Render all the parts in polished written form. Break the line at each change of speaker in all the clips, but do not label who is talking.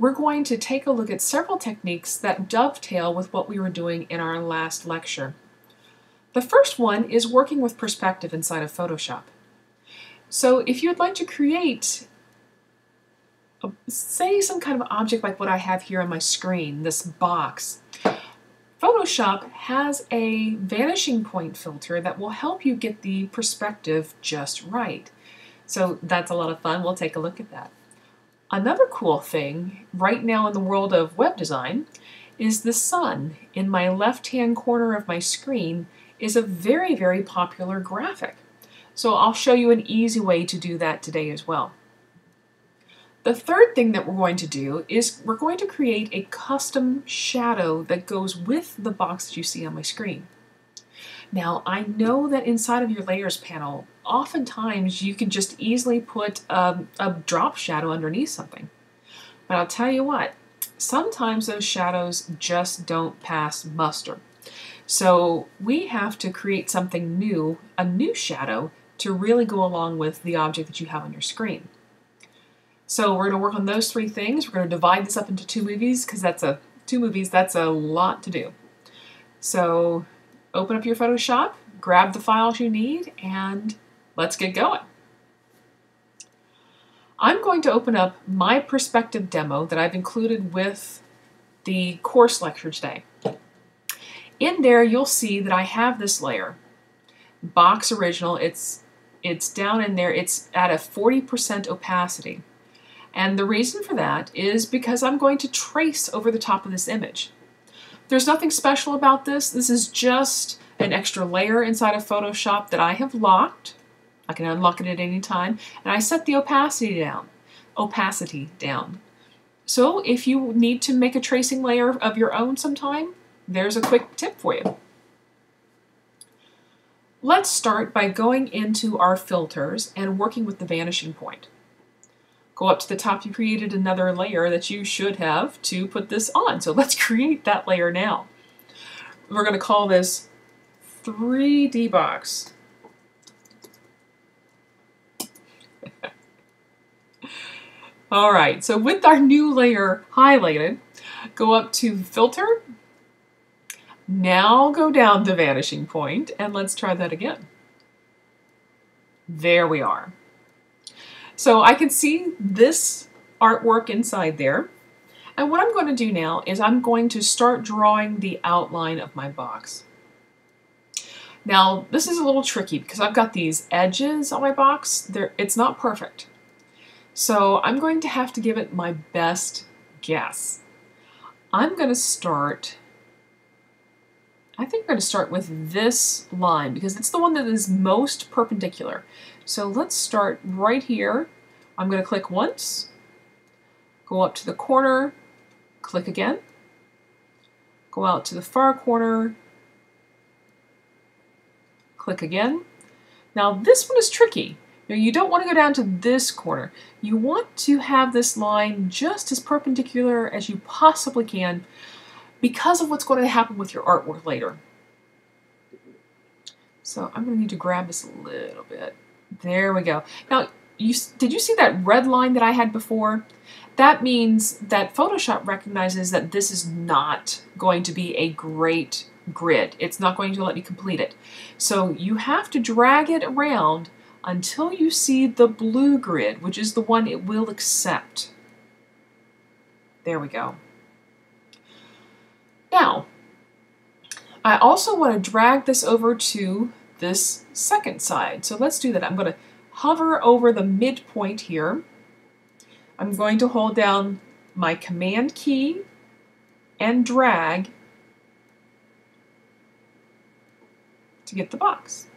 we're going to take a look at several techniques that dovetail with what we were doing in our last lecture. The first one is working with perspective inside of Photoshop. So if you'd like to create, say, some kind of object like what I have here on my screen, this box, Photoshop has a vanishing point filter that will help you get the perspective just right. So that's a lot of fun. We'll take a look at that. Another cool thing right now in the world of web design is the sun in my left-hand corner of my screen is a very, very popular graphic. So I'll show you an easy way to do that today as well. The third thing that we're going to do is we're going to create a custom shadow that goes with the box that you see on my screen. Now, I know that inside of your layers panel, oftentimes you can just easily put a drop shadow underneath something. But I'll tell you what, sometimes those shadows just don't pass muster. So we have to create something new, a new shadow, to really go along with the object that you have on your screen. So we're going to work on those three things. We're going to divide this up into two movies because that's a lot to do. So open up your Photoshop, grab the files you need, and let's get going. I'm going to open up my perspective demo that I've included with the course lecture today. In there, you'll see that I have this layer, Box Original. It's down in there. It's at a 40% opacity. And the reason for that is because I'm going to trace over the top of this image. There's nothing special about this. This is just an extra layer inside of Photoshop that I have locked. I can unlock it at any time. And I set the opacity down. So if you need to make a tracing layer of your own sometime, there's a quick tip for you. Let's start by going into our filters and working with the vanishing point. Go up to the top, you created another layer that you should have to put this on. So let's create that layer now. We're going to call this 3D box. All right, so with our new layer highlighted, go up to Filter. Now go down to Vanishing Point, and let's try that again. There we are. So I can see this artwork inside there. And what I'm going to do now is I'm going to start drawing the outline of my box. Now, this is a little tricky because I've got these edges on my box. It's not perfect. So I'm going to have to give it my best guess. I think I'm going to start with this line because it's the one that is most perpendicular. So let's start right here. I'm going to click once, go up to the corner, click again, go out to the far corner, click again. Now this one is tricky. Now, you don't want to go down to this corner. You want to have this line just as perpendicular as you possibly can because of what's going to happen with your artwork later. So I'm going to need to grab this a little bit. There we go. Now, did you see that red line that I had before? That means that Photoshop recognizes that this is not going to be a great grid. It's not going to let me complete it. So you have to drag it around until you see the blue grid, which is the one it will accept. There we go. Now, I also want to drag this over to this second side. So let's do that. I'm going to hover over the midpoint here. I'm going to hold down my Command key and drag to get the box.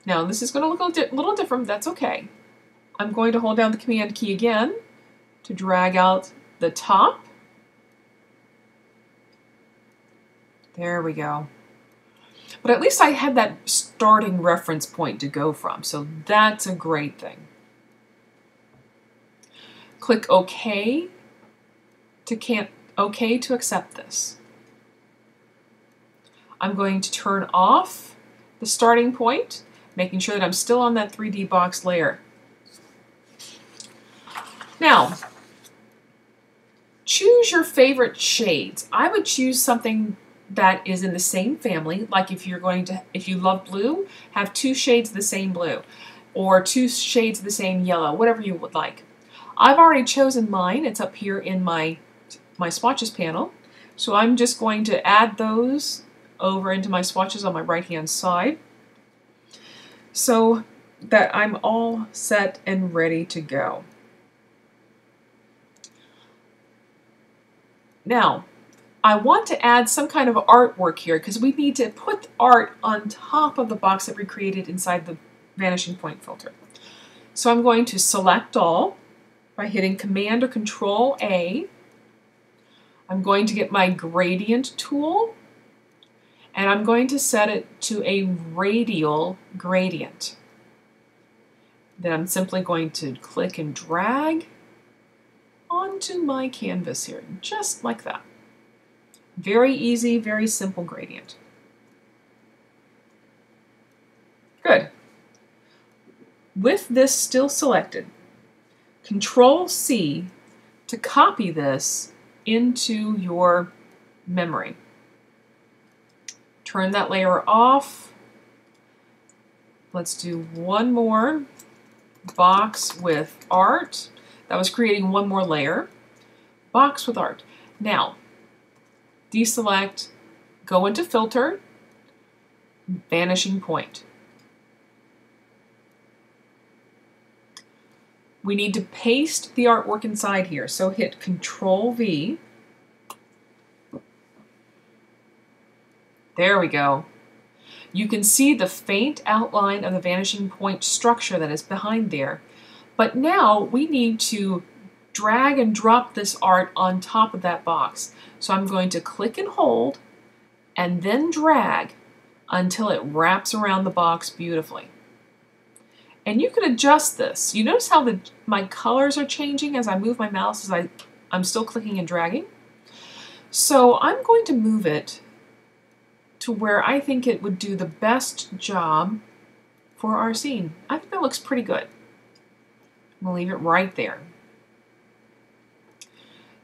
Now this is going to look a little different, that's okay. I'm going to hold down the Command key again to drag out the top. There we go. But at least I had that starting reference point to go from, so that's a great thing. Click OK to accept this. I'm going to turn off the starting point, making sure that I'm still on that 3D box layer. Now, choose your favorite shades. I would choose something that is in the same family, like if you love blue, have 2 shades of the same blue, or 2 shades of the same yellow, whatever you would like. I've already chosen mine. It's up here in my swatches panel. So I'm just going to add those over into my swatches on my right-hand side so that I'm all set and ready to go. Now, I want to add some kind of artwork here because we need to put art on top of the box that we created inside the Vanishing Point filter. So I'm going to select all by hitting Command or Control A. I'm going to get my gradient tool and I'm going to set it to a radial gradient. Then I'm simply going to click and drag onto my canvas here, just like that. Very easy, very simple gradient. Good. With this still selected, Control C to copy this into your memory. Turn that layer off. Let's do one more box with art. That was creating one more layer. Box with art. Now, deselect, go into Filter, Vanishing Point. We need to paste the artwork inside here, so hit Control V. There we go. You can see the faint outline of the Vanishing Point structure that is behind there. But now we need to drag and drop this art on top of that box. So I'm going to click and hold and then drag until it wraps around the box beautifully. And you can adjust this. You notice how my colors are changing as I move my mouse as I'm still clicking and dragging? So I'm going to move it to where I think it would do the best job for our scene. I think that looks pretty good. I'm going to leave it right there.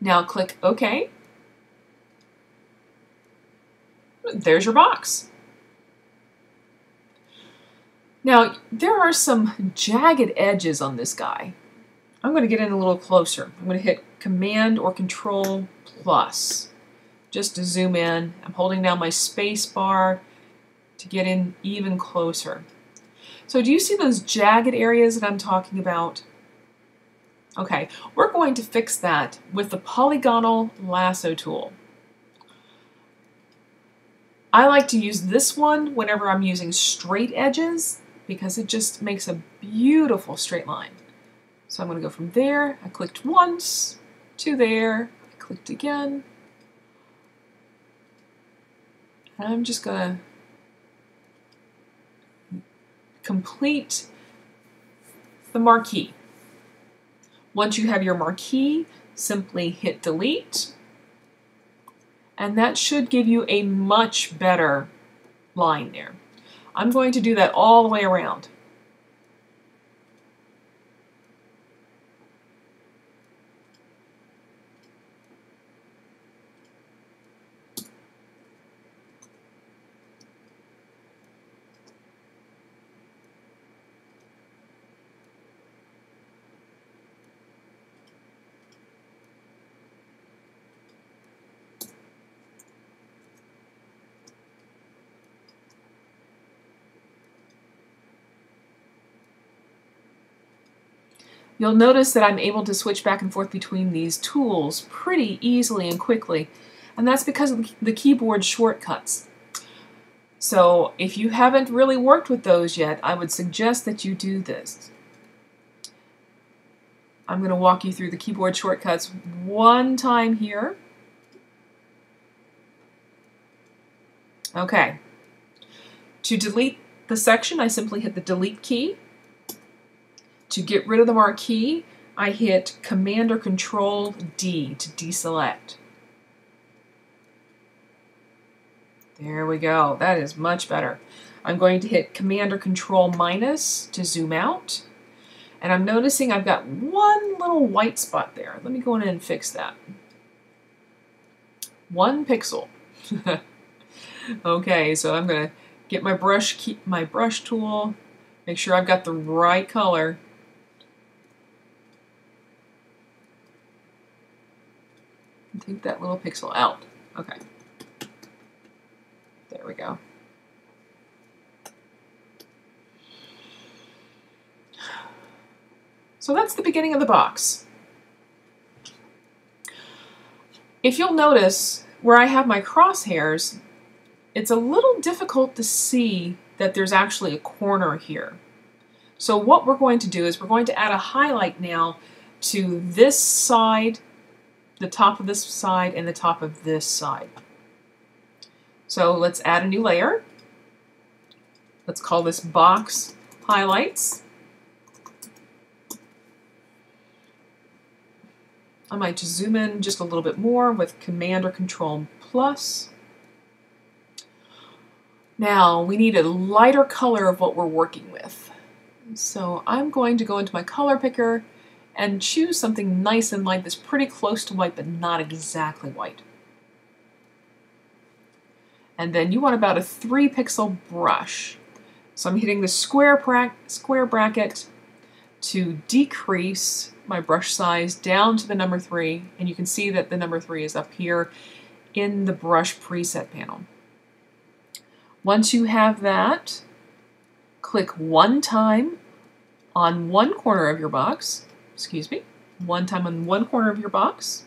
Now click OK. There's your box. Now, there are some jagged edges on this guy. I'm going to get in a little closer. I'm going to hit Command or Control plus just to zoom in. I'm holding down my space bar to get in even closer. So do you see those jagged areas that I'm talking about? Okay, we're going to fix that with the Polygonal Lasso tool. I like to use this one whenever I'm using straight edges because it just makes a beautiful straight line. So I'm going to go from there, I clicked once, to there, I clicked again. And I'm just going to complete the marquee. Once you have your marquee, simply hit delete, and that should give you a much better line there. I'm going to do that all the way around. You'll notice that I'm able to switch back and forth between these tools pretty easily and quickly, and that's because of the keyboard shortcuts. So if you haven't really worked with those yet, I would suggest that you do this. I'm going to walk you through the keyboard shortcuts one time here. Okay. To delete the section, I simply hit the delete key. To get rid of the marquee, I hit Command or Control D to deselect. There we go. That is much better. I'm going to hit Command or Control minus to zoom out. And I'm noticing I've got one little white spot there. Let me go in and fix that. 1 pixel. Okay, so I'm going to get my brush, keep my brush tool, make sure I've got the right color. And take that little pixel out. Okay. There we go. So that's the beginning of the box. If you'll notice, where I have my crosshairs, it's a little difficult to see that there's actually a corner here. So what we're going to do is we're going to add a highlight now to this side, the top of this side, and the top of this side. So let's add a new layer. Let's call this Box Highlights. I might just zoom in just a little bit more with Command or Control plus. Now we need a lighter color of what we're working with. So I'm going to go into my color picker and choose something nice and light that's pretty close to white but not exactly white. And then you want about a 3 pixel brush. So I'm hitting the square bracket to decrease my brush size down to the number 3, and you can see that the number 3 is up here in the brush preset panel. Once you have that, click one time on one corner of your box, one time on one corner of your box,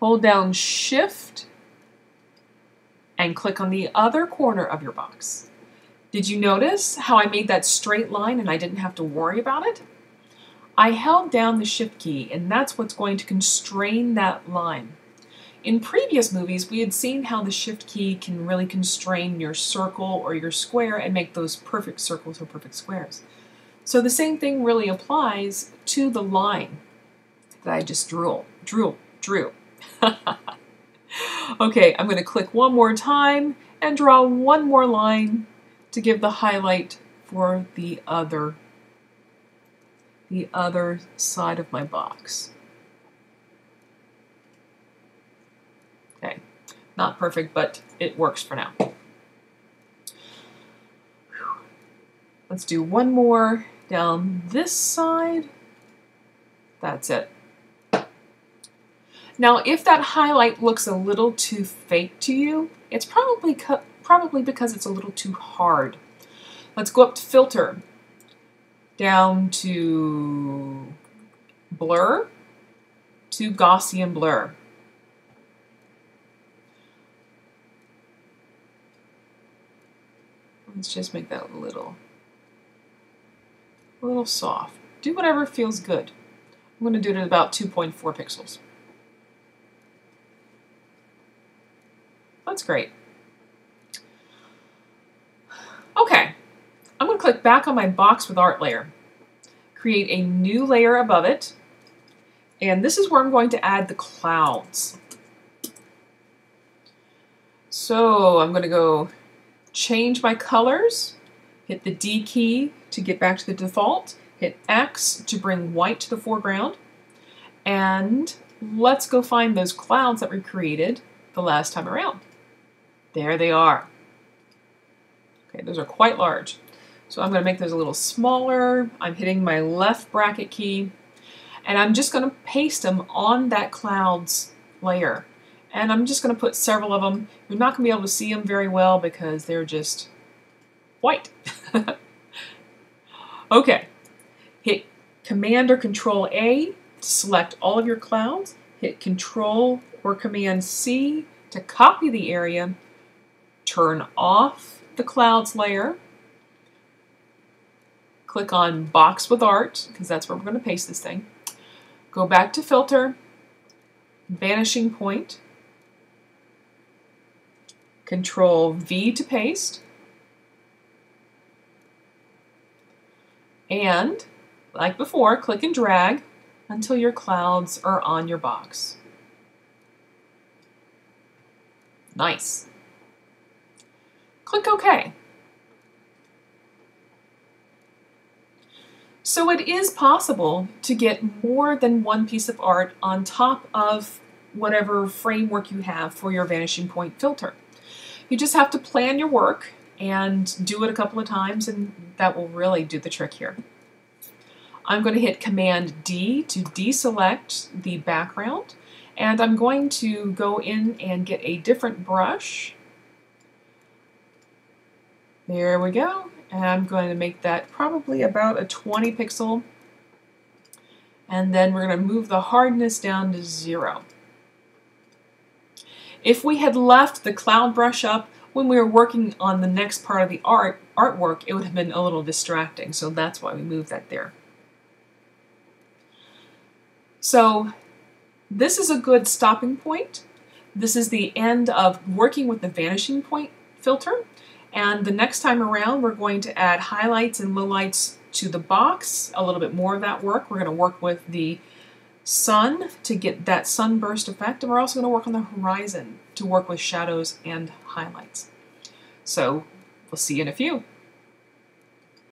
hold down Shift and click on the other corner of your box. Did you notice how I made that straight line and I didn't have to worry about it? I held down the Shift key, and that's what's going to constrain that line. In previous movies, we had seen how the Shift key can really constrain your circle or your square and make those perfect circles or perfect squares. So the same thing really applies to the line that I just drew. Okay, I'm going to click one more time and draw one more line to give the highlight for the other side of my box. Okay, not perfect, but it works for now. Let's do one more down this side. That's it. Now, if that highlight looks a little too fake to you, it's probably because it's a little too hard. Let's go up to Filter, down to Blur, to Gaussian Blur. Let's just make that a little soft. Do whatever feels good. I'm going to do it at about 2.4 pixels. That's great. Okay, I'm going to click back on my box with art layer, create a new layer above it, and this is where I'm going to add the clouds. So I'm going to go change my colors, hit the D key to get back to the default, hit X to bring white to the foreground, and let's go find those clouds that we created the last time around. There they are. Okay, those are quite large. So I'm going to make those a little smaller. I'm hitting my left bracket key, and I'm just going to paste them on that clouds layer. And I'm just going to put several of them. You're not going to be able to see them very well because they're just white. Okay, hit Command or Control A to select all of your clouds. Hit Control or Command C to copy the area. Turn off the clouds layer. Click on Box with Art, because that's where we're going to paste this thing. Go back to Filter, Vanishing Point, Control V to paste, and, like before, click and drag until your clouds are on your box. Nice. Click OK. So it is possible to get more than one piece of art on top of whatever framework you have for your vanishing point filter. You just have to plan your work and do it a couple of times, and that will really do the trick here. I'm going to hit Command D to deselect the background, and I'm going to go in and get a different brush. There we go. And I'm going to make that probably about a 20 pixel. And then we're going to move the hardness down to 0. If we had left the cloud brush up when we were working on the next part of the artwork, it would have been a little distracting. So that's why we moved that there. So this is a good stopping point. This is the end of working with the vanishing point filter. And the next time around, we're going to add highlights and lowlights to the box, a little bit more of that work. We're going to work with the sun to get that sunburst effect, and we're also going to work on the horizon to work with shadows and highlights. So we'll see you in a few.